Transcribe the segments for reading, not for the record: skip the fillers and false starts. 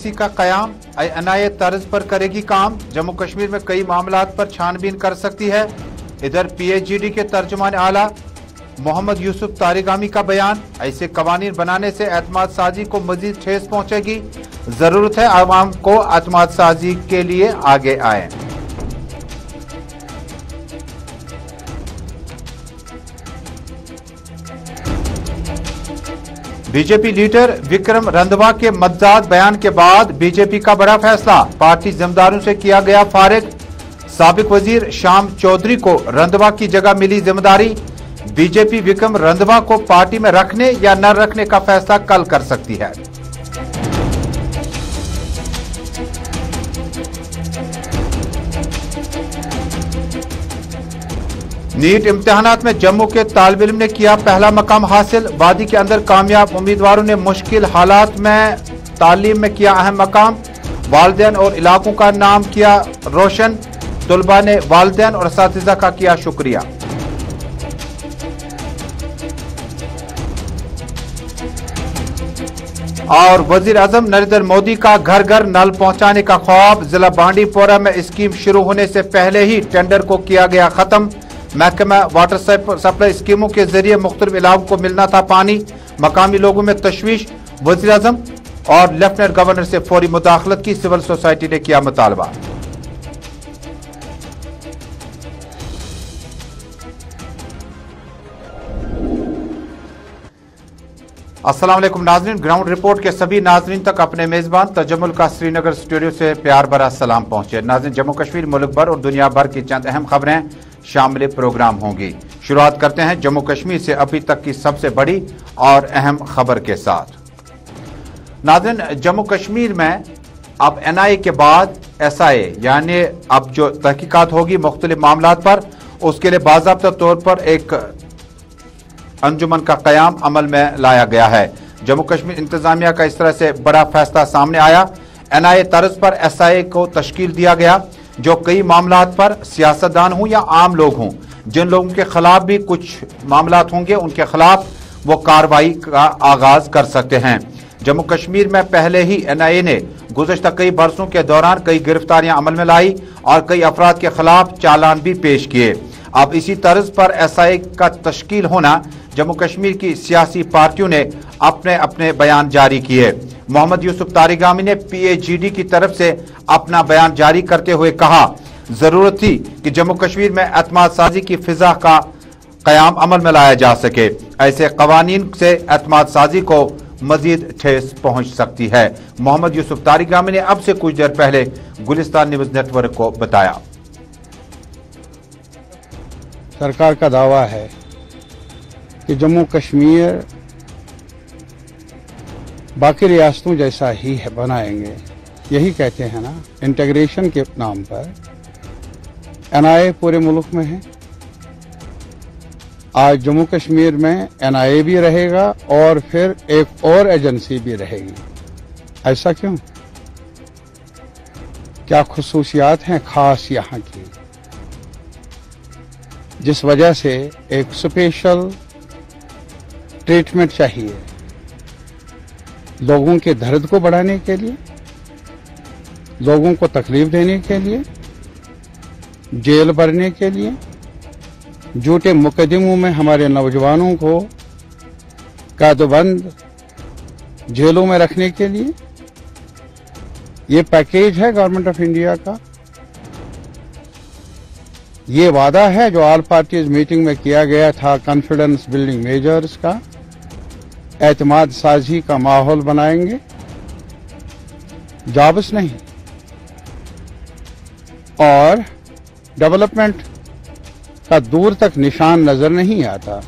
Agency का क़याम NIA तर्ज पर करेगी काम। जम्मू कश्मीर में कई मामलात पर छानबीन कर सकती है। इधर पीएचईडी के तर्जुमान आला मोहम्मद यूसुफ तारिगामी का बयान, ऐसे कवानीन बनाने से एतमाद साजी को मजीद ठेस पहुंचेगी। जरूरत है आवाम को एतमाद साजी के लिए आगे आए। बीजेपी लीडर विक्रम रंधवा के मददात बयान के बाद बीजेपी का बड़ा फैसला, पार्टी जिम्मेदारों से किया गया फारिग। साबिक वजीर शाम चौधरी को रंधवा की जगह मिली जिम्मेदारी। बीजेपी विक्रम रंधवा को पार्टी में रखने या न रखने का फैसला कल कर सकती है। नीट इम्तिहानात में जम्मू के तालिब इल्म ने किया पहला मकाम हासिल। वादी के अंदर कामयाब उम्मीदवारों ने मुश्किल हालात में तालीम में किया अहम मकाम। वालिदैन और इलाकों का नाम किया रोशन। तलबा ने वालिदैन और असातिज़ा का किया शुक्रिया। और वजीर आजम नरेंद्र मोदी का घर घर नल पहुंचाने का ख्वाब। जिला बांडीपोरा में स्कीम शुरू होने से पहले ही टेंडर को किया गया खत्म। महकमा वाटर सप्लाई स्कीमों के जरिए मुख्तलिफ इलाकों को मिलना था पानी। मकामी लोगों में तशवीश। वजीर आजम और लेफ्टिनेंट गवर्नर से फौरी मुदाखलत की सिविल सोसाइटी ने किया मुतालबा। अस्सलाम वालेकुम नाज़रीन, ग्राउंड रिपोर्ट के सभी नाज़रीन तक अपने मेजबान तजम्मुल का श्रीनगर स्टूडियो से प्यार भरा सलाम पहुंचे। नाज़रीन, जम्मू कश्मीर, मुल्क भर और दुनिया भर की चंद अहम खबरें शामिल प्रोग्राम होंगी। शुरुआत करते हैं जम्मू कश्मीर से अभी तक की सबसे बड़ी और अहम खबर के साथ। नाज़रीन, जम्मू कश्मीर में अब एनआईए के बाद एसआईए यानी अब जो तहकीकात होगी मुख्तलिफ मामलात पर, उसके लिए बाज़ाब्ता तौर पर एक अंजुमन का क़याम अमल में लाया गया है। जम्मू कश्मीर इंतजामिया का इस तरह से बड़ा फैसला सामने आया। एनआईए तर्ज पर एसआईए को तश्कील दिया गया, जो कई मामलात पर सियासतदान हों या आम लोग हों, जिन लोगों के खिलाफ भी कुछ मामलात होंगे, उनके खिलाफ वो कार्रवाई का आगाज कर सकते हैं। जम्मू कश्मीर में पहले ही एनआईए ने गुज़श्ता कई बरसों के दौरान कई गिरफ्तारियां अमल में लाई और कई अफराद के खिलाफ चालान भी पेश किए। अब इसी तर्ज पर एसआईए का तश्कील होना, जम्मू कश्मीर की सियासी पार्टियों ने अपने अपने बयान जारी किए। मोहम्मद यूसुफ तारिगामी ने पीएचईडी की तरफ से अपना बयान जारी करते हुए कहा, जरूरत थी कि जम्मू कश्मीर में एतमाद साजी की फिजा का क़याम अमल में लाया जा सके। ऐसे कवानीन से एतमाद साजी को मजीद ठेस पहुंच सकती है। मोहम्मद यूसुफ तारिगामी ने अब से कुछ देर पहले गुलिस्तान न्यूज नेटवर्क को बताया। सरकार का दावा है कि जम्मू कश्मीर बाकी रियासतों जैसा ही है बनाएंगे। यही कहते हैं ना, इंटीग्रेशन के नाम पर एनआईए पूरे मुल्क में है। आज जम्मू कश्मीर में एनआईए भी रहेगा और फिर एक और एजेंसी भी रहेगी। ऐसा क्यों? क्या खुसूसियात हैं खास यहाँ की, जिस वजह से एक स्पेशल ट्रीटमेंट चाहिए लोगों के दर्द को बढ़ाने के लिए, लोगों को तकलीफ देने के लिए, जेल भरने के लिए, झूठे मुकदमों में हमारे नौजवानों को कैदबंद जेलों में रखने के लिए। ये पैकेज है गवर्नमेंट ऑफ इंडिया का। ये वादा है जो ऑल पार्टीज मीटिंग में किया गया था, कॉन्फिडेंस बिल्डिंग मेजर्स का, एतमाद साजी का माहौल बनाएंगे, जॉब्स नहीं। और डेवलपमेंट का दूर तक निशान नजर नहीं आता।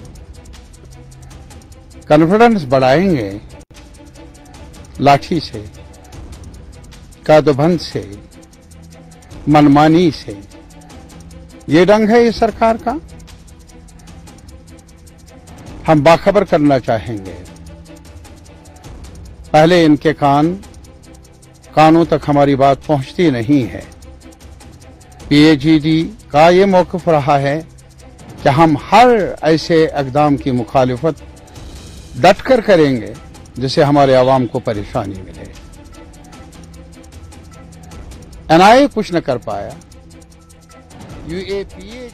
कॉन्फिडेंस बढ़ाएंगे लाठी से, कैदबंद से, मनमानी से। ये ढंग है इस सरकार का। हम बाखबर करना चाहेंगे, पहले इनके कानों तक हमारी बात पहुंचती नहीं है। पीएचईडी का ये मौक़िफ़ रहा है कि हम हर ऐसे इक़दाम की मुखालिफत डटकर करेंगे जिससे हमारे अवाम को परेशानी मिले। NIA कुछ न कर पाया, UAPA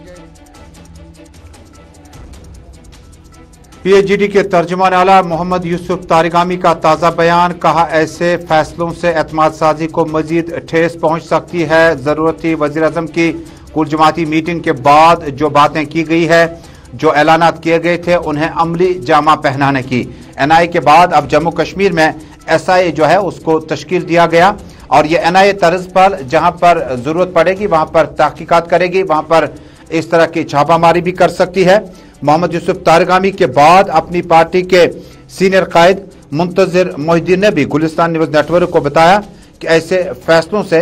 PAGD के तर्जुमान आला मोहम्मद यूसुफ तारिगामी का ताज़ा बयान, कहा ऐसे फैसलों से एतमाद साजी को मजीद ठेस पहुंच सकती है। जरूरत थी वज़ीर आज़म की कुल जमाती मीटिंग के बाद जो बातें की गई है, जो ऐलानात किए गए थे, उन्हें अमली जामा पहनाने की। NIA के बाद अब जम्मू कश्मीर में SIA जो है उसको तश्कील दिया गया और ये NIA तर्ज पर जहां पर जरूरत पड़ेगी वहां पर तहकीकात करेगी, वहां पर इस तरह की छापामारी भी कर सकती है। मोहम्मद यूसुफ तारिगामी के बाद अपनी पार्टी के सीनियर कायद मुंतजिर मोहिद्दीन ने भी गुलिस्तान न्यूज नेटवर्क को बताया कि ऐसे फैसलों से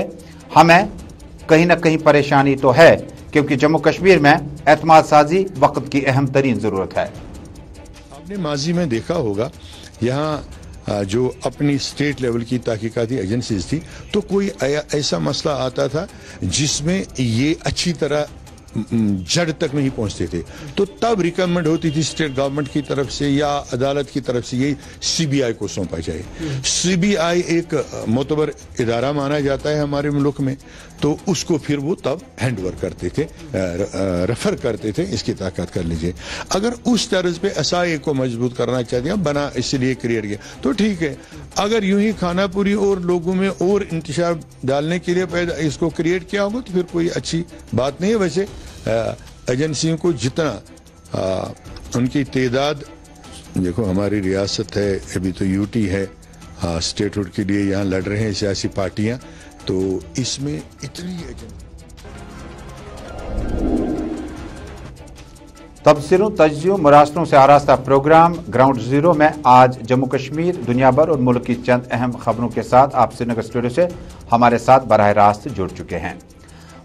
हमें कहीं ना कहीं परेशानी तो है, क्योंकि जम्मू कश्मीर में एतमाद साजी वक्त की अहम तरीन जरूरत है। आपने माजी में देखा होगा यहाँ जो अपनी स्टेट लेवल की तहकीकाती एजेंसीज थी, तो कोई ऐसा मसला आता था जिसमें ये अच्छी तरह जड़ तक नहीं पहुंचते थे, तो तब रिकमेंड होती थी स्टेट गवर्नमेंट की तरफ से या अदालत की तरफ से ये CBI को सौंपा जाए। CBI एक मोतबर इदारा माना जाता है हमारे मुल्क में, तो उसको फिर वो तब हैंड ओवर करते थे, रेफर करते थे, इसकी ताकत कर लीजिए। अगर उस तरज पे SIA को मजबूत करना चाहते हैं, बना इसलिए क्रिएट किया तो ठीक है। अगर यूं ही खानापुरी और लोगों में और इंतशार डालने के लिए पैदा इसको क्रिएट किया होगा तो फिर कोई अच्छी बात नहीं है। वैसे एजेंसियों को जितना उनकी तादाद, देखो हमारी रियासत है, अभी तो UT है, स्टेटहुड के लिए यहाँ लड़ रहे हैं सियासी पार्टियां, तो इसमें इतनी तबसरों, तज्जियों, मुरासलों से आरास्ता प्रोग्राम ग्राउंड जीरो में आज जम्मू कश्मीर, दुनिया भर और मुल्क की चंद अहम खबरों के साथ आप श्रीनगर स्टूडियो से हमारे साथ बराह रास्त जुड़ चुके हैं।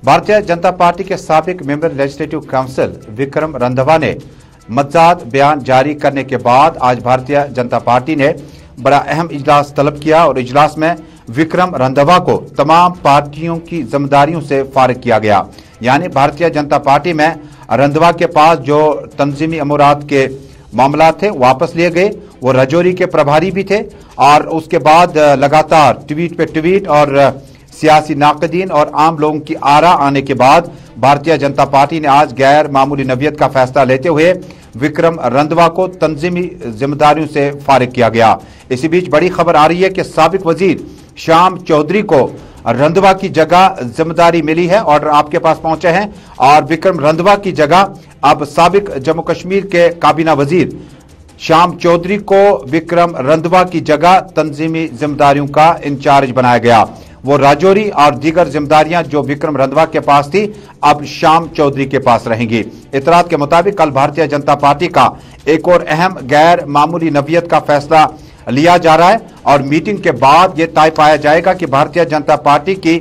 भारतीय जनता पार्टी के साबिक member legislative council Vikram Randhawa ने मतदाद बयान जारी करने के बाद आज भारतीय जनता पार्टी ने बड़ा अहम इजलास तलब किया और इजलास में विक्रम रंधावा को तमाम पार्टियों की जिम्मेदारियों से फारिग किया गया। यानी भारतीय जनता पार्टी में रंधावा के पास जो तंजीमी अमूरात के मामला थे वापस लिए गए, वो राजौरी के प्रभारी भी थे और उसके बाद लगातार ट्वीट पे ट्वीट और सियासी नाक़दीन और आम लोगों की आरा आने के बाद भारतीय जनता पार्टी ने आज गैर मामूली नवीयत का फैसला लेते हुए विक्रम रंधावा को तंजीमी जिम्मेदारियों से फारिग किया गया। इसी बीच बड़ी खबर आ रही है कि साबिक वजीर शाम चौधरी को रंधावा की जगह जिम्मेदारी मिली है, ऑर्डर आपके पास पहुंचे हैं और विक्रम रंधावा की जगह अब साबिक जम्मू कश्मीर के काबीना वजीर शाम चौधरी को विक्रम रंधावा की जगह तंजीमी जिम्मेदारियों का इंचार्ज बनाया गया। वो राजौरी और दीगर जिम्मेदारियां जो विक्रम रंधावा के पास थी अब शाम चौधरी के पास रहेंगी। इतलात के मुताबिक कल भारतीय जनता पार्टी का एक और अहम गैर मामूली नवीयत का फैसला लिया जा रहा है और मीटिंग के बाद यह तय पाया जाएगा कि भारतीय जनता पार्टी की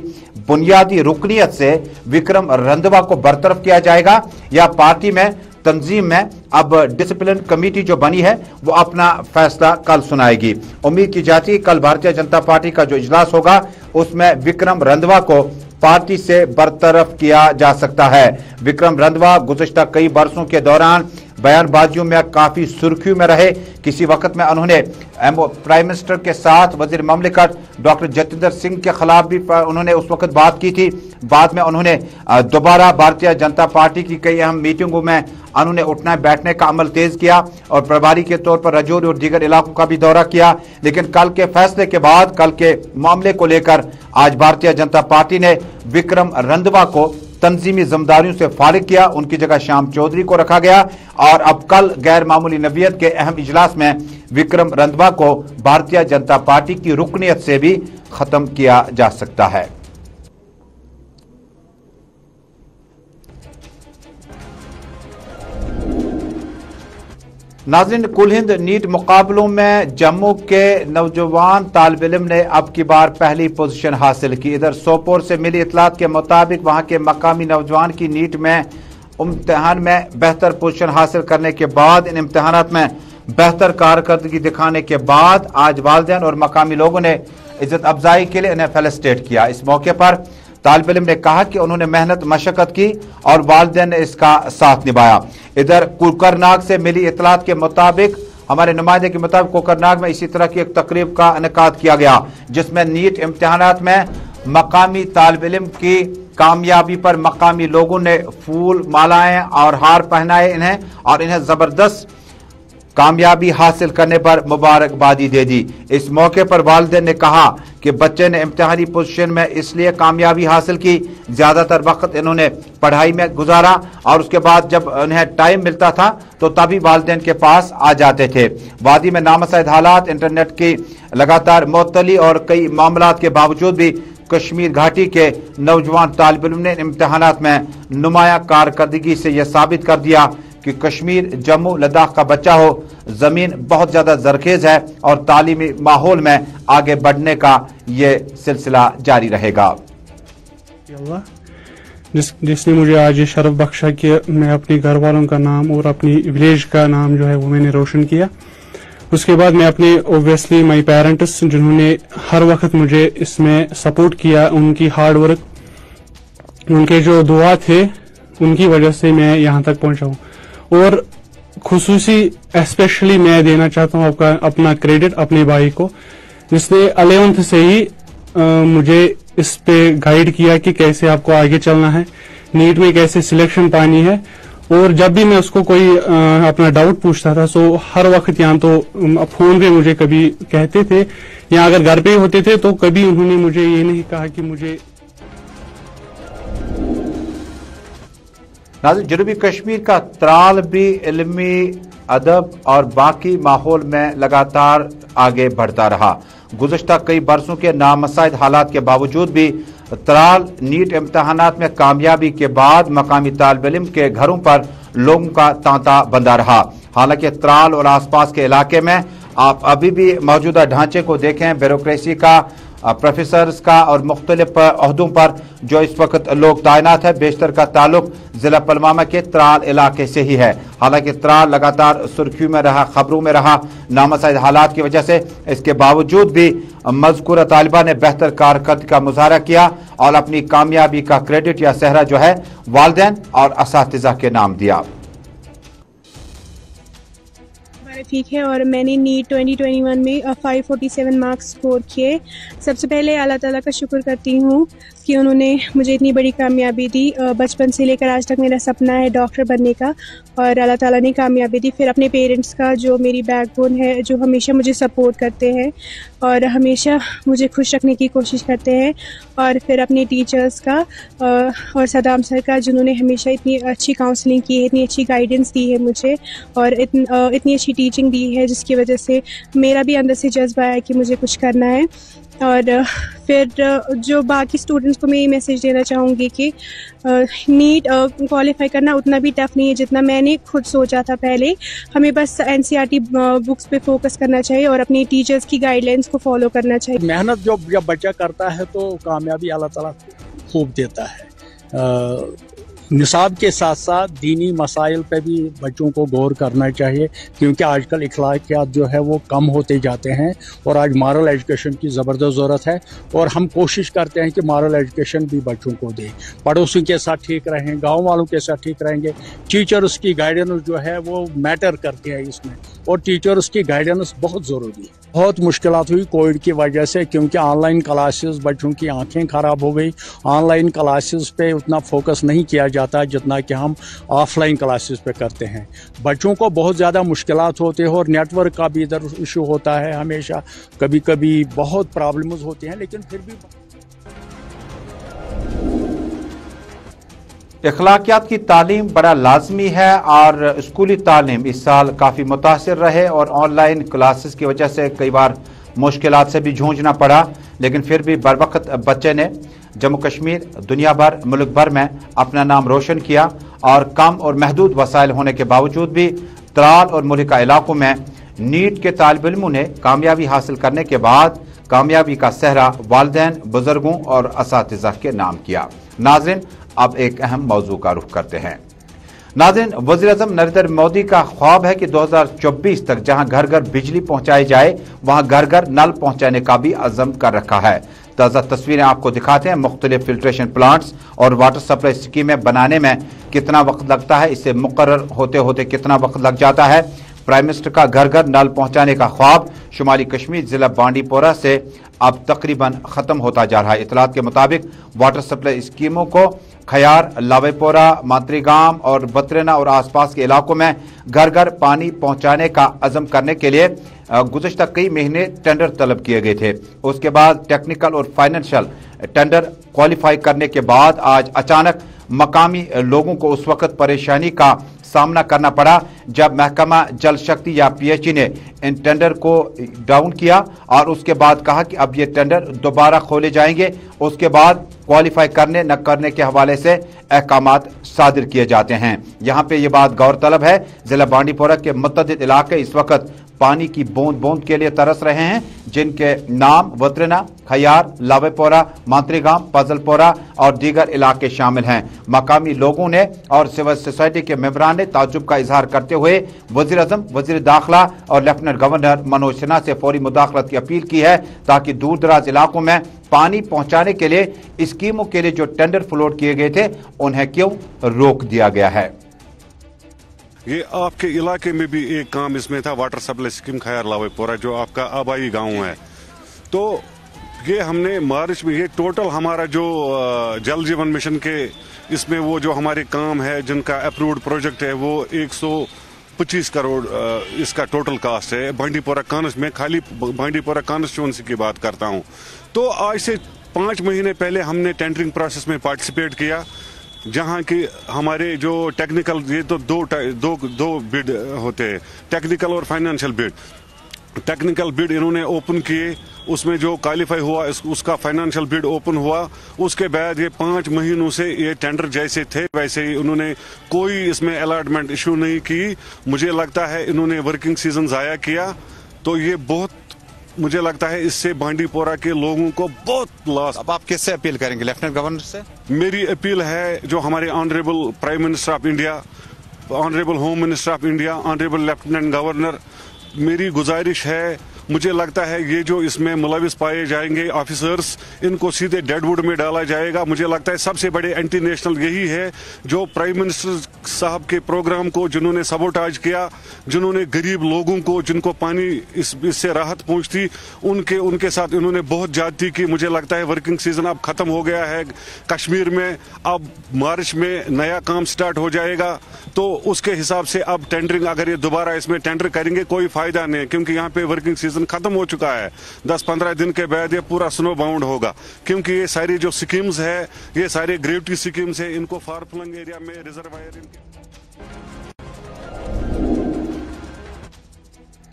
बुनियादी रुकनियत से विक्रम रंधावा को बरतरफ किया जाएगा या पार्टी में तंजीम में अब डिसिप्लिन कमेटी जो बनी है वो अपना फैसला कल सुनाएगी। उम्मीद की जाती है कल भारतीय जनता पार्टी का जो इजलास होगा उसमें विक्रम रंधावा को पार्टी से बरतरफ किया जा सकता है। विक्रम रंधावा गुज़िश्ता कई बरसों के दौरान बयानबाजियों में काफी सुर्खियों में रहे। किसी वक्त में उन्होंने प्राइम मिनिस्टर के साथ वजीर ममलिकत डॉक्टर जतिंदर सिंह के खिलाफ भी उन्होंने उस वक्त बात की थी। बाद में उन्होंने दोबारा भारतीय जनता पार्टी की कई अहम मीटिंगों में उन्होंने उठने बैठने का अमल तेज किया और प्रभारी के तौर पर राजौरी और दीगर इलाकों का भी दौरा किया। लेकिन कल के फैसले के बाद, कल के मामले को लेकर आज भारतीय जनता पार्टी ने विक्रम रंधावा को तंजीमी जिम्मेदारियों से फारिग किया, उनकी जगह शाम चौधरी को रखा गया और अब कल गैर मामूली नवीयत के अहम इजलास में विक्रम रंधावा को भारतीय जनता पार्टी की रुकनियत से भी खत्म किया जा सकता है। नाज़रीन, कुल हिंद नीट मुकाबलों में जम्मू के नौजवान तालिब इल्म ने अब की बार पहली पोजीशन हासिल की। इधर सोपोर से मिली इतलात के मुताबिक वहां के मकामी नौजवान की नीट में इम्तिहान में बेहतर पोजीशन हासिल करने के बाद, इन इम्तिहानात में बेहतर कारकर्दगी दिखाने के बाद आज वालिदैन और मकामी लोगों ने इज्जत अफजाई के लिए इन्हें फेलिसिटेट किया। इस मौके पर तालिब इल्म ने कहा कि उन्होंने मेहनत मशक्कत की और वालिदैन ने इसका साथ निभाया। इधर कोकरनाग से मिली इतलात के मुताबिक, हमारे नुमाइंदे के मुताबिक कोकरनाग में इसी तरह की एक तकरीब का इनेकाद किया गया जिसमें नीट इम्तिहानात में मकामी तालिब इल्म की कामयाबी पर मकामी लोगों ने फूल, मालाएं और हार पहनाए इन्हें और इन्हें जबरदस्त कामयाबी हासिल करने पर मुबारकबादी दे दी। इस मौके पर वालिदैन ने कहा कि बच्चे ने इम्तिहानी पोजीशन में इसलिए कामयाबी हासिल की, ज्यादातर वक्त इन्होंने पढ़ाई में गुजारा और उसके बाद जब उन्हें टाइम मिलता था तो तभी वालिदैन के पास आ जाते थे। वादी में नामसाइद हालात, इंटरनेट की लगातार मुअत्तली और कई मामलात के बावजूद भी कश्मीर घाटी के नौजवान तालिब इल्म ने इम्तिहानात में नुमायां कारकर्दगी से यह साबित कर दिया कि कश्मीर जम्मू लद्दाख का बच्चा हो, जमीन बहुत ज्यादा जरखेज है और तालीमी माहौल में आगे बढ़ने का ये सिलसिला जारी रहेगा। जिसने मुझे आज ये शरफ बख्शा कि मैं अपने घर वालों का नाम और अपनी विलेज का नाम जो है वो मैंने रोशन किया। उसके बाद मैं अपने ओब्वियसली माई पेरेंट्स जिन्होंने हर वक्त मुझे इसमें सपोर्ट किया, उनकी हार्ड वर्क, उनके जो दुआ थे, उनकी वजह से मैं यहाँ तक पहुंचा हूँ। और खुसूसी स्पेशली मैं देना चाहता हूँ अपना क्रेडिट अपने भाई को, जिसने 11th से ही मुझे इस पे गाइड किया कि कैसे आपको आगे चलना है, नीट में कैसे सिलेक्शन पानी है। और जब भी मैं उसको कोई अपना डाउट पूछता था सो हर वक्त या तो फोन पे मुझे कभी कहते थे या अगर घर पे होते थे तो कभी उन्होंने मुझे ये नहीं कहा कि मुझे। नाज़रीन, जनूबी कश्मीर का त्राल भी इल्मी, अदब और बाकी माहौल में लगातार आगे बढ़ता रहा। गुज़श्ता कई बरसों के नामसाइद हालात के बावजूद भी त्राल नीट इम्तहानात में कामयाबी के बाद मकामी तालिब इल्म के घरों पर लोगों का तांता बंधा रहा। हालांकि त्राल और आसपास के इलाके में आप अभी भी मौजूदा ढांचे को देखें, ब्यूरोक्रेसी का, प्रोफेसर्स का और मुख्तलिफ ओहदों पर जो इस वक्त लोग तैनात है, बेशतर का ताल्लुक जिला पुलवामा के त्राल इलाके से ही है। हालांकि त्राल लगातार सुर्खियों में रहा, खबरों में रहा नामसाइद हालात की वजह से। इसके बावजूद भी मज़कूरा तालिबा ने बेहतर कारकर्दगी का मुजाहरा किया और अपनी कामयाबी का क्रेडिट या सेहरा जो है वालिदैन और असातिज़ा के नाम दिया। ठीक है, और मैंने नीट 2021 में 547 मार्क्स स्कोर किए। सबसे पहले अल्लाह ताला का शुक्र करती हूँ कि उन्होंने मुझे इतनी बड़ी कामयाबी दी। बचपन से लेकर आज तक मेरा सपना है डॉक्टर बनने का और अल्लाह ताला ने कामयाबी दी। फिर अपने पेरेंट्स का जो मेरी बैकबोन है, जो हमेशा मुझे सपोर्ट करते हैं और हमेशा मुझे खुश रखने की कोशिश करते हैं। और फिर अपने टीचर्स का और सदाम सर का, जिन्होंने हमेशा इतनी अच्छी काउंसलिंग की है, इतनी अच्छी गाइडेंस दी है मुझे और इतनी अच्छी टीचिंग दी है, जिसकी वजह से मेरा भी अंदर से जज्बा है कि मुझे कुछ करना है। और फिर जो बाकी स्टूडेंट्स को मैं ये मैसेज देना चाहूँगी कि नीट क्वालिफाई करना उतना भी टफ नहीं है जितना मैंने खुद सोचा था पहले। हमें बस NCERT बुक्स पे फोकस करना चाहिए और अपनी टीचर्स की गाइडलाइंस को फॉलो करना चाहिए। मेहनत जब बच्चा करता है तो कामयाबी अल्लाह ताला खूब देता है। निसाब के साथ साथ दीनी मसाइल पे भी बच्चों को गौर करना चाहिए, क्योंकि आजकल इखलाकियात जो है वो कम होते जाते हैं और आज मॉरल एजुकेशन की ज़बरदस्त ज़रूरत है। और हम कोशिश करते हैं कि मॉरल एजुकेशन भी बच्चों को दें, पड़ोसियों के साथ ठीक रहें, गांव वालों के साथ ठीक रहेंगे। टीचर्स की गाइडेंस जो है वो मैटर करती है इसमें, और टीचर्स की गाइडेंस बहुत ज़रूरी है। बहुत मुश्किलात हुई कोविड की वजह से, क्योंकि ऑनलाइन क्लासेस, बच्चों की आंखें ख़राब हो गई। ऑनलाइन क्लासेस पे उतना फोकस नहीं किया जाता जितना कि हम ऑफलाइन क्लासेस पे करते हैं। बच्चों को बहुत ज़्यादा मुश्किलात होते हैं और नेटवर्क का भी इधर इशू होता है हमेशा, कभी कभी बहुत प्रॉब्लम्स होती हैं, लेकिन फिर भी इखलाकियात की तालीम बड़ा लाजमी है और स्कूली तालीम इस साल काफ़ी मुतासिर रहे और ऑनलाइन क्लासेस की वजह से कई बार मुश्किलात से भी जूझना पड़ा, लेकिन फिर भी बरवक्त बच्चे ने जम्मू कश्मीर, दुनिया भर, मुल्क भर में अपना नाम रोशन किया और कम और महदूद वसाइल होने के बावजूद भी त्राल और मुल्का इलाकों में नीट के तालिब इल्मों ने कामयाबी हासिल करने के बाद कामयाबी का सेहरा वालिदैन, बुजुर्गों और असातिज़ा के नाम किया। नाज़रीन, अब एक अहम मौजू का रुख करते हैं। नाज़रीन, वज़ीर-ए-आज़म नरेंद्र मोदी का ख्वाब है कि 2024 तक जहां घर घर बिजली पहुंचाई जाए वहां घर घर नल पहुंचाने का भी अज़म कर रखा है। ताज़ा तस्वीरें आपको दिखाते हैं। मुख्तलिफ फिल्ट्रेशन प्लांट्स और वाटर सप्लाई स्कीमें बनाने में कितना वक्त लगता है, इससे मुकर्रर होते होते कितना वक्त लग जाता है। प्राइम मिनिस्टर का घर घर नल पहुंचाने का ख्वाब शुमाली कश्मीर जिला बांडीपोरा से अब तकरीबन खत्म होता जा रहा है। इतलात के मुताबिक वाटर सप्लाई स्कीमों को खयार, लावेपोरा, मातरीगाम और बत्रेना और आसपास के इलाकों में घर घर पानी पहुंचाने का अज़म करने के लिए गुज़श्ता कई महीने टेंडर तलब किए गए थे। उसके बाद टेक्निकल और फाइनेंशियल टेंडर क्वालिफाई करने के बाद आज अचानक मकामी लोगों को उस वक्त परेशानी का सामना करना पड़ा जब महकमा जल शक्ति या पीएचई ने इन टेंडर को डाउन किया और उसके बाद कहा कि अब ये टेंडर दोबारा खोले जाएंगे। उसके बाद क्वालिफाई करने न करने के हवाले से अहकामात सादिर किए जाते हैं। यहाँ पे ये बात गौरतलब है, जिला बांडीपोरा के मुतअद्दिद इलाके इस वक्त पानी की बूंद बूंद के लिए तरस रहे हैं, जिनके नाम वत्रेना, खयार, लावेपोरा, मातरीगाम, पजलपोरा और दीगर इलाके शामिल हैं। मकामी लोगों ने और सिविल सोसाइटी के मेंबरान ने ताज्जुब का इजहार करते हुए वजीर आज़म, वजीर दाखिला और लेफ्टिनेंट गवर्नर मनोज सिन्हा से फौरी मुदाखलत की अपील की है ताकि दूर दराज इलाकों में पानी पहुंचाने के लिए स्कीमों के लिए जो टेंडर फ्लोट किए गए थे उन्हें क्यों रोक दिया गया है। ये आपके इलाके में भी एक काम इसमें था, वाटर सप्लाई स्कीम खयार लावेपोरा, जो आपका आबाई गांव है। तो ये हमने मार्च में, ये टोटल हमारा जो जल जीवन मिशन के इसमें वो जो हमारे काम है जिनका अप्रूव्ड प्रोजेक्ट है वो 125 करोड़ इसका टोटल कास्ट है। बांडीपोरा में खाली बांडीपोरा कॉन्स्टिट्यूंसी की बात करता हूँ। तो आज से 5 महीने पहले हमने टेंडरिंग प्रोसेस में पार्टिसिपेट किया, जहाँ की हमारे जो टेक्निकल, ये तो दो बिड होते हैं, टेक्निकल और फाइनेंशियल बिड। टेक्निकल बिड इन्होंने ओपन किए, उसमें जो क्वालिफाई हुआ उसका फाइनेंशियल बिड ओपन हुआ। उसके बाद ये 5 महीनों से ये टेंडर जैसे थे वैसे ही, उन्होंने कोई इसमें अलॉटमेंट इशू नहीं की। मुझे लगता है इन्होंने वर्किंग सीजन ज़ाया किया। तो ये बहुत, मुझे लगता है इससे बांडीपोरा के लोगों को बहुत लॉस। अब आप किससे अपील करेंगे? लेफ्टिनेंट गवर्नर से? मेरी अपील है जो हमारे honourable prime minister of India, honourable home minister of India, honourable lieutenant governor, मेरी गुजारिश है, मुझे लगता है ये जो इसमें मुलविस पाए जाएंगे ऑफिसर्स, इनको सीधे डेडवुड में डाला जाएगा। मुझे लगता है सबसे बड़े एंटी नेशनल यही है जो प्राइम मिनिस्टर साहब के प्रोग्राम को जिन्होंने सबोटाज किया, जिन्होंने गरीब लोगों को जिनको पानी इससे राहत पहुंचती उनके साथ इन्होंने बहुत ज्यादती की। मुझे लगता है वर्किंग सीजन अब खत्म हो गया है कश्मीर में, अब मार्च में नया काम स्टार्ट हो जाएगा। तो उसके हिसाब से अब टेंडरिंग, अगर ये दोबारा इसमें टेंडर करेंगे कोई फायदा नहीं, क्योंकि यहाँ पे वर्किंग सीजन खत्म हो चुका है। 10-15 दिन के बाद ये पूरा स्नो बाउंड होगा, क्योंकि ये सारी जो स्कीम्स है, ये सारे ग्रेविटी स्कीम्स है, इनको फार फ्लंग एरिया में रिजर्वायर।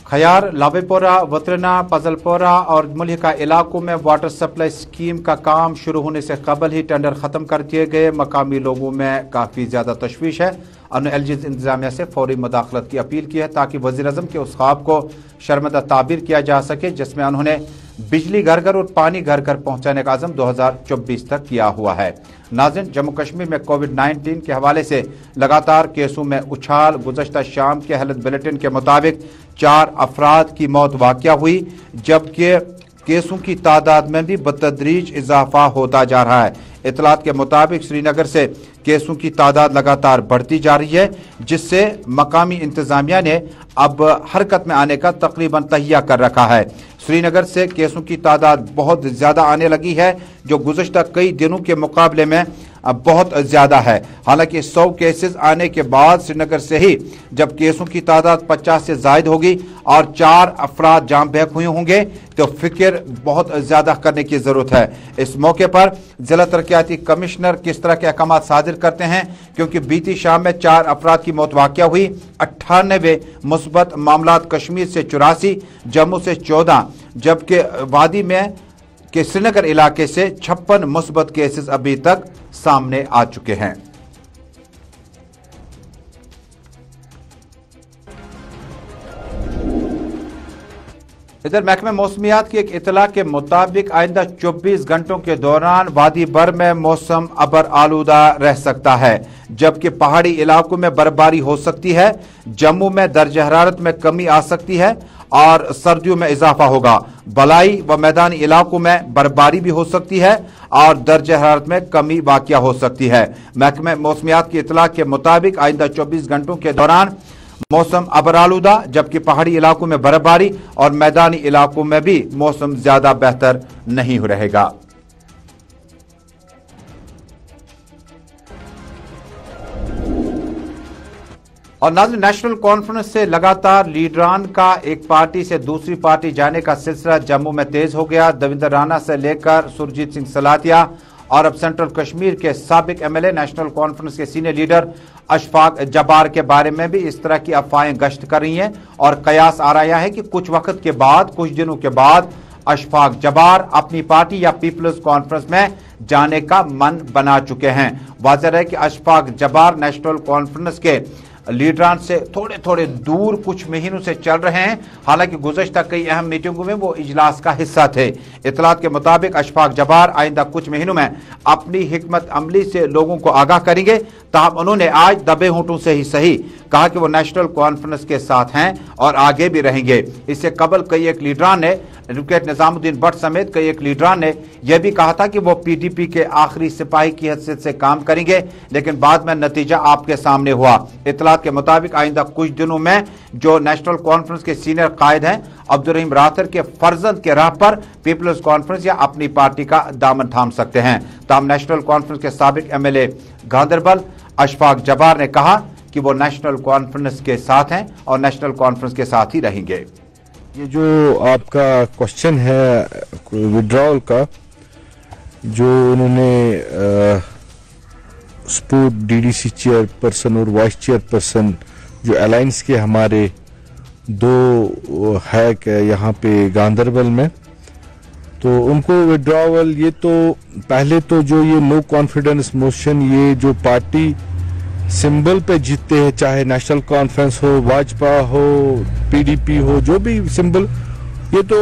खयार, लावेपोरा, वत्रेना, पजलपोरा और मुल्हिका इलाकों में वाटर सप्लाई स्कीम का काम शुरू होने से कबल ही टेंडर खत्म कर दिए गए। मकामी लोगों में काफ़ी ज़्यादा तशवीश है। एलजीज इंतजामिया से फौरी मुदाखलत की अपील की है ताकि वज़ीर आज़म के उस ख्वाब को शर्मदा ताबीर किया जा सके जिसमें उन्होंने बिजली घर घर और पानी घर घर पहुंचाने का आज़म 2024 तक किया हुआ है। नाज़रीन, जम्मू कश्मीर में कोविड-19 के हवाले से लगातार केसों में उछाल। गुज़श्ता शाम के हेल्थ बुलेटिन के मुताबिक 4 अफराद की मौत वाक़या हुई, जबकि केसों की तादाद में भी बतदरीज इजाफा होता जा रहा है। इतलात के मुताबिक श्रीनगर से केसों की तादाद लगातार बढ़ती जा रही है, जिससे मकामी इंतजामिया ने अब हरकत में आने का तकरीबन तहिया कर रखा है। श्रीनगर से केसों की तादाद बहुत ज़्यादा आने लगी है, जो गुज़श्ता कई दिनों के मुकाबले में बहुत ज़्यादा है। हालांकि 100 केसेस आने के बाद श्रीनगर से ही जब केसों की तादाद 50 से ज़ायद होगी और 4 अफराद जाम बहक हुए होंगे तो फिक्र बहुत ज़्यादा करने की ज़रूरत है। इस मौके पर जिला तरक्याती कमिश्नर किस तरह के अहकाम सादिर करते हैं, क्योंकि बीती शाम में 4 अफराद की मौत वाक़या हुई। 98 मुस्बत मामलात कश्मीर से 84, जम्मू से 14, जबकि वादी में के श्रीनगर इलाके से 56 मुस्बत केसेस अभी तक सामने आ चुके हैं। इधर महकमे मौसमियात की एक इतला के मुताबिक आइंदा 24 घंटों के दौरान वादी बर में मौसम अबर आलूदा रह सकता है, जबकि पहाड़ी इलाकों में बर्फबारी हो सकती है। जम्मू में दर्ज हरारत में कमी आ सकती है और सर्दियों में इजाफा होगा। बलाई व मैदानी इलाकों में बर्फबारी भी हो सकती है और दर्ज हरारत में कमी वाक़या हो सकती है। महकमे मौसमियात की इतला के मुताबिक आइंदा 24 घंटों के दौरान मौसम अबरालूदा, जबकि पहाड़ी इलाकों में बर्फबारी और मैदानी इलाकों में भी मौसम ज्यादा बेहतर नहीं रहेगा। और नाज़रीन, नेशनल कॉन्फ्रेंस से लगातार लीडरान का एक पार्टी से दूसरी पार्टी जाने का सिलसिला जम्मू में तेज हो गया। देवेंद्र राणा से लेकर सुरजीत सिंह सलातिया और अब सेंट्रल कश्मीर के साबिक एमएलए नेशनल कॉन्फ्रेंस के सीनियर लीडर अशफाक जब्बार के बारे में भी इस तरह की अफवाहें गश्त कर रही हैं और कयास आ रहा है कि कुछ वक्त के बाद, कुछ दिनों के बाद अशफाक जब्बार अपनी पार्टी या पीपल्स कॉन्फ्रेंस में जाने का मन बना चुके हैं। वाज़ेह है कि अशफाक जब्बार नेशनल कॉन्फ्रेंस के लीडरान से थोड़े थोड़े दूर कुछ महीनों से चल रहे हैं। हालांकि गुज़श्ता कई अहम मीटिंगों में वो इजलास का हिस्सा थे। इतलात के मुताबिक अशफाक जब्बार आइंदा कुछ महीनों में अपनी हिकमत अमली से लोगों को आगाह करेंगे। ताहम उन्होंने आज दबे होंठों से ही सही कहा कि वो नेशनल कॉन्फ्रेंस के साथ हैं और आगे भी रहेंगे। इससे कबल कई एक लीडरान ने, एडवोकेट निजामुद्दीन भट्ट समेत कई एक लीडरान ने यह भी कहा था कि वो पीडीपी के आखिरी सिपाही की हैसियत से काम करेंगे, लेकिन बाद में नतीजा आपके सामने हुआ। इतलात के मुताबिक आइंदा कुछ दिनों में जो नेशनल कॉन्फ्रेंस के सीनियर कायद हैं अब्दुर्रहीम राथर के फर्जंद के राह पर पीपल्स कॉन्फ्रेंस या अपनी पार्टी का दामन थाम सकते हैं। ताहम नेशनल कॉन्फ्रेंस के साबिक एमएलए गांदरबल अशफाक जब्बार ने कहा कि वो नेशनल कॉन्फ्रेंस के साथ हैं और नेशनल कॉन्फ्रेंस के साथ ही रहेंगे। ये जो आपका क्वेश्चन है विड्रॉल का, जो उन्होंने स्पोर्ट डीडीसी चेयरपर्सन और वाइस चेयरपर्सन जो अलायंस के हमारे दो है यहाँ पे गांदरबल में, तो उनको विड्रॉवल, ये तो पहले तो जो ये नो कॉन्फिडेंस मोशन, ये जो पार्टी सिंबल पे जीतते हैं, चाहे नेशनल कॉन्फ्रेंस हो, भाजपा हो, पीडीपी हो, जो भी सिंबल, ये तो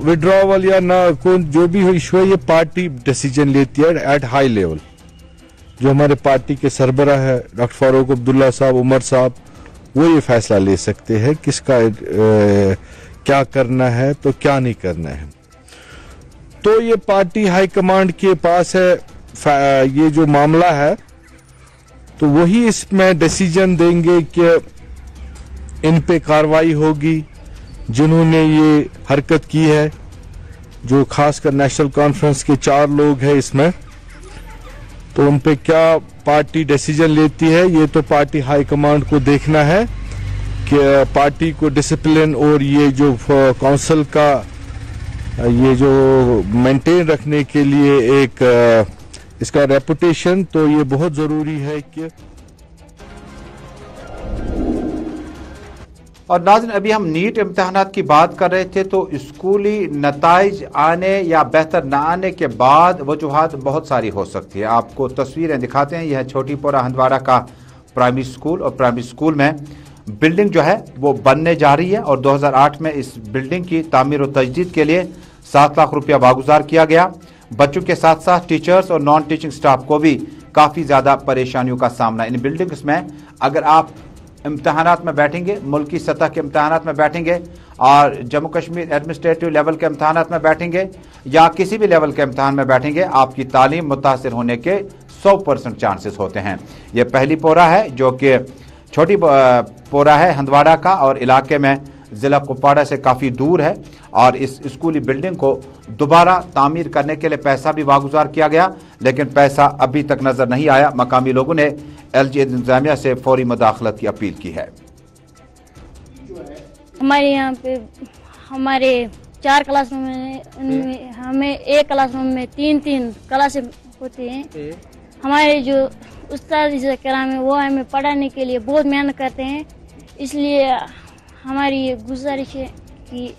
विड्रॉवल या ना कौन जो भी इशू है, ये पार्टी डिसीजन लेती है एट हाई लेवल। जो हमारे पार्टी के सरबराह है डॉक्टर फारूक अब्दुल्ला साहब, उमर साहब, वो ये फैसला ले सकते हैं किसका क्या करना है तो क्या नहीं करना है। तो ये पार्टी हाई कमांड के पास है ये जो मामला है, तो वही इसमें डिसीजन देंगे कि इन पे कार्रवाई होगी जिन्होंने ये हरकत की है, जो खासकर नेशनल कॉन्फ्रेंस के 4 लोग हैं इसमें, तो उन पे क्या पार्टी डिसीजन लेती है, ये तो पार्टी हाई कमांड को देखना है कि पार्टी को डिसिप्लिन और ये जो काउंसिल का ये जो मेंटेन रखने के लिए एक इसका रेपुटेशन, तो ये बहुत जरूरी है कि। और नाज़रीन, अभी हम नीट इम्तिहानात की बात कर रहे थे, तो स्कूली नताइज आने या बेहतर न आने के बाद वजूहात बहुत सारी हो सकती है। आपको तस्वीरें दिखाते हैं। यह छोटीपुरा हंदवाड़ा का प्राइमरी स्कूल, और प्राइमरी स्कूल में बिल्डिंग जो है वो बनने जा रही है और 2008 में इस बिल्डिंग की तामीर और तजदीद के लिए 7 लाख रुपया वागुजार किया गया। बच्चों के साथ साथ टीचर्स और नॉन टीचिंग स्टाफ को भी काफ़ी ज़्यादा परेशानियों का सामना। इन बिल्डिंग्स में अगर आप इम्तहानात में बैठेंगे, मुल्की सतह के इम्तहानात में बैठेंगे और जम्मू कश्मीर एडमिनिस्ट्रेटिव लेवल के इम्तहानात में बैठेंगे या किसी भी लेवल के इम्तहान में बैठेंगे, आपकी तालीम मुतासिर होने के 100% चांसेस होते हैं। यह पहली पोरा है जो कि छोटी पोरा है हंदवाड़ा का और इलाके में ज़िला कुपवाड़ा से काफ़ी दूर है। और इस स्कूली बिल्डिंग को दोबारा तामीर करने के लिए पैसा भी वागुजार किया गया, लेकिन पैसा अभी तक नज़र नहीं आया। मकामी लोगों ने LG इंतजामिया से फौरी मुदाखलत की अपील की है। हमारे यहाँ पे हमारे 4 क्लासरूम में हमें एक क्लासरूम में 3-3 क्लासें होती हैं। हमारे जो उस्ताद कराम है वो हमें पढ़ाने के लिए बहुत मेहनत करते हैं, इसलिए हमारी ये गुजारिश है कि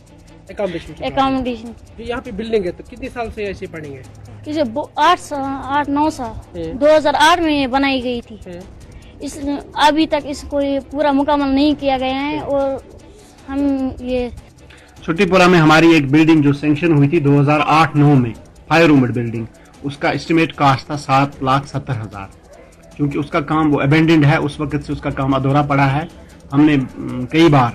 एकोमोडेशन। यहाँ पे बिल्डिंग है तो कितने साल से ऐसे पढ़ेंगे? इसे 8-9 साल 2008 में बनाई गई थी। इस अभी तक इसको ये पूरा मुकम्मल नहीं किया गया है। और हम ये छोटीपुरा में हमारी एक बिल्डिंग जो सैंक्शन हुई थी 2008-9 में, 5 रूमेड बिल्डिंग, उसका एस्टिमेट कास्ट था 7,70,000। क्योंकि उसका काम वो अबेंडेंड है, उस वक्त से उसका काम अधूरा पड़ा है। हमने कई बार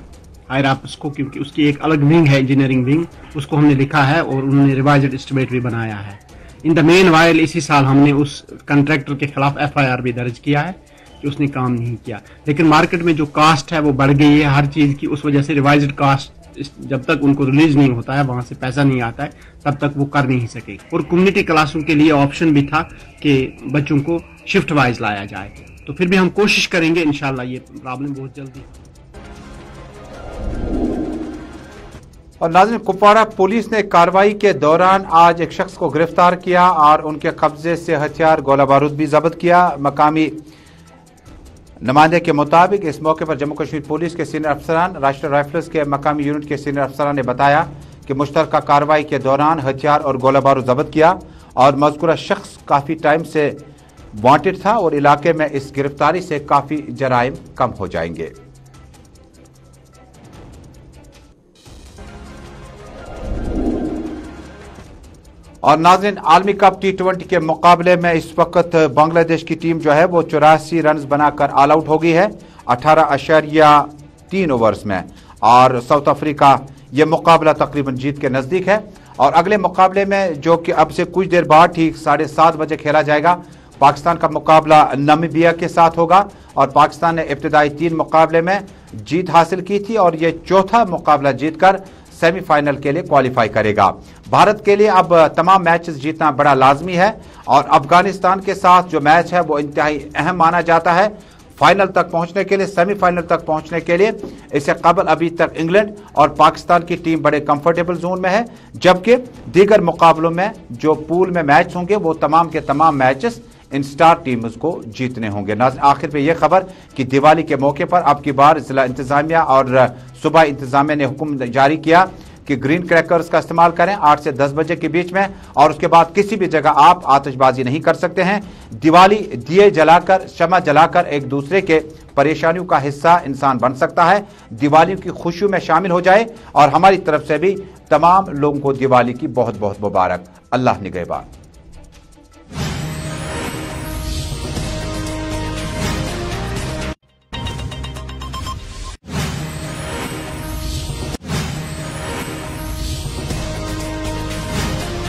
हायर ऑफिस को, क्योंकि उसकी एक अलग विंग है इंजीनियरिंग विंग, उसको हमने लिखा है और उन्होंने रिवाइज्ड एस्टिमेट भी बनाया है। इन द मेन वाइल इसी साल हमने उस कंट्रैक्टर के खिलाफ FIR भी दर्ज किया है, कि उसने काम नहीं किया। लेकिन मार्केट में जो कास्ट है वो बढ़ गई है हर चीज़ की, उस वजह से रिवाइज्ड कास्ट जब तक उनको रिलीज नहीं होता है, वहां से पैसा नहीं आता है, तब तक वो कर नहीं सके। और कम्युनिटी क्लासों के लिए ऑप्शन भी था कि बच्चों को शिफ्ट वाइज लाया जाए, तो फिर भी हम कोशिश करेंगे इंशाल्लाह ये प्रॉब्लम बहुत जल्दी। और नाज़रीन, कुपवाड़ा पुलिस ने कार्रवाई के दौरान आज एक शख्स को गिरफ्तार किया और उनके कब्जे से हथियार गोला बारूद भी जब्त किया। मकामी नुमाइंदे के मुताबिक इस मौके पर जम्मू कश्मीर पुलिस के सीनियर अफसरान, राष्ट्रीय राइफल्स के मकामी यूनिट के सीनियर अफसरान ने बताया कि मुश्तरका कार्रवाई के दौरान हथियार और गोला बारूद जब्त किया और मज़कूरा शख्स काफ़ी टाइम से वांटेड था और इलाके में इस गिरफ्तारी से काफ़ी जराइम कम हो जाएंगे। और नाज़रीन, आलमी कप T20 के मुकाबले में इस वक्त बांग्लादेश की टीम जो है वो 84 रन बनाकर ऑल आउट हो गई है 18.3 ओवर्स में, और साउथ अफ्रीका ये मुकाबला तकरीबन जीत के नज़दीक है। और अगले मुकाबले में जो कि अब से कुछ देर बाद ठीक 7:30 बजे खेला जाएगा, पाकिस्तान का मुकाबला नामीबिया के साथ होगा और पाकिस्तान ने इब्तिदाई 3 मुकाबले में जीत हासिल की थी और ये चौथा मुकाबला जीतकर सेमीफाइनल के लिए क्वालिफाई करेगा। भारत के लिए अब तमाम मैचेस जीतना बड़ा लाजमी है और अफगानिस्तान के साथ जो मैच है वो इंतहाई अहम माना जाता है फाइनल तक पहुंचने के लिए, सेमीफाइनल तक पहुंचने के लिए। इससे कबल अभी तक इंग्लैंड और पाकिस्तान की टीम बड़े कंफर्टेबल जोन में है, जबकि दीगर मुकाबलों में जो पूल में मैच होंगे वो तमाम के तमाम मैचेस इन स्टार टीम्स को जीतने होंगे। आखिर पे यह खबर कि दिवाली के मौके पर अब की बार जिला इंतजामिया और सूबा इंतजामिया ने हुक्म जारी किया कि ग्रीन क्रैकर्स का इस्तेमाल करें 8 से 10 बजे के बीच में, और उसके बाद किसी भी जगह आप आतिशबाजी नहीं कर सकते हैं। दिवाली दिए जलाकर, शमा जलाकर एक दूसरे के परेशानियों का हिस्सा इंसान बन सकता है। दिवाली की खुशियों में शामिल हो जाए और हमारी तरफ से भी तमाम लोगों को दिवाली की बहुत बहुत मुबारक। अल्लाह निगहबान।